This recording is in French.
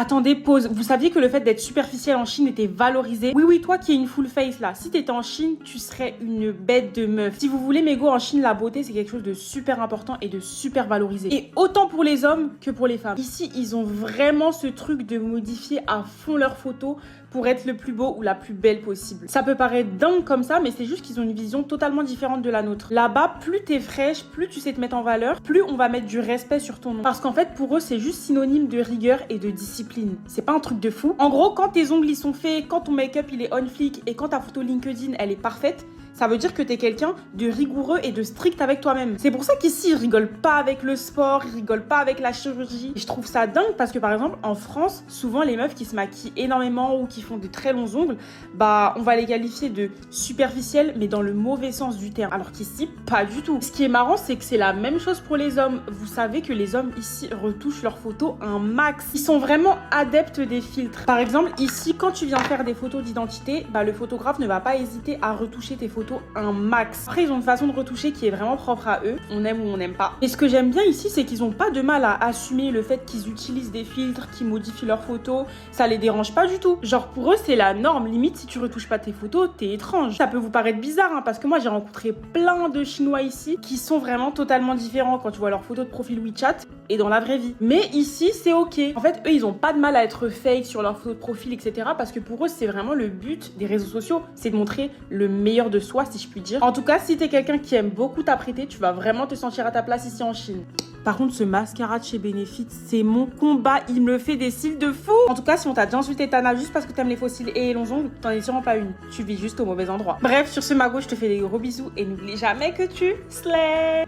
Attendez, pause. Vous saviez que le fait d'être superficiel en Chine était valorisé? Oui, oui, toi qui es une full face là, si t'étais en Chine, tu serais une bête de meuf. Si vous voulez, mégo, en Chine, la beauté, c'est quelque chose de super important et de super valorisé. Et autant pour les hommes que pour les femmes. Ici, ils ont vraiment ce truc de modifier à fond leurs photos pour être le plus beau ou la plus belle possible. Ça peut paraître dingue comme ça, mais c'est juste qu'ils ont une vision totalement différente de la nôtre. Là-bas, plus t'es fraîche, plus tu sais te mettre en valeur, plus on va mettre du respect sur ton nom. Parce qu'en fait, pour eux, c'est juste synonyme de rigueur et de discipline. C'est pas un truc de fou. En gros, quand tes ongles ils sont faits, quand ton make-up il est on fleek et quand ta photo LinkedIn elle est parfaite, ça veut dire que t'es quelqu'un de rigoureux et de strict avec toi-même. C'est pour ça qu'ici, ils rigolent pas avec le sport, ils rigolent pas avec la chirurgie. Et je trouve ça dingue parce que par exemple, en France, souvent les meufs qui se maquillent énormément ou qui font de très longs ongles, bah on va les qualifier de superficielles, mais dans le mauvais sens du terme. Alors qu'ici, pas du tout. Ce qui est marrant, c'est que c'est la même chose pour les hommes. Vous savez que les hommes ici retouchent leurs photos un max. Ils sont vraiment adeptes des filtres. Par exemple, ici, quand tu viens faire des photos d'identité, bah le photographe ne va pas hésiter à retoucher tes photos un max. Après, ils ont une façon de retoucher qui est vraiment propre à eux. On aime ou on n'aime pas. Et ce que j'aime bien ici, c'est qu'ils ont pas de mal à assumer le fait qu'ils utilisent des filtres, qu'ils modifient leurs photos. Ça les dérange pas du tout. Genre, pour eux, c'est la norme. Limite, si tu retouches pas tes photos, t'es étrange. Ça peut vous paraître bizarre, hein, parce que moi, j'ai rencontré plein de Chinois ici qui sont vraiment totalement différents quand tu vois leurs photos de profil WeChat et dans la vraie vie. Mais ici, c'est ok. En fait, eux, ils ont pas de mal à être fake sur leurs photos de profil, etc. Parce que pour eux, c'est vraiment le but des réseaux sociaux. C'est de montrer le meilleur de soi, si je puis dire. En tout cas, si t'es quelqu'un qui aime beaucoup t'apprêter, tu vas vraiment te sentir à ta place ici en Chine. Par contre, ce mascara de chez Benefit, c'est mon combat. Il me fait des cils de fou. En tout cas, si on t'a déjà insulté Tana juste parce que t'aimes les faux cils et les longs ongles, t'en es sûrement pas une. Tu vis juste au mauvais endroit. Bref, sur ce, Mago, je te fais des gros bisous et n'oublie jamais que tu slay.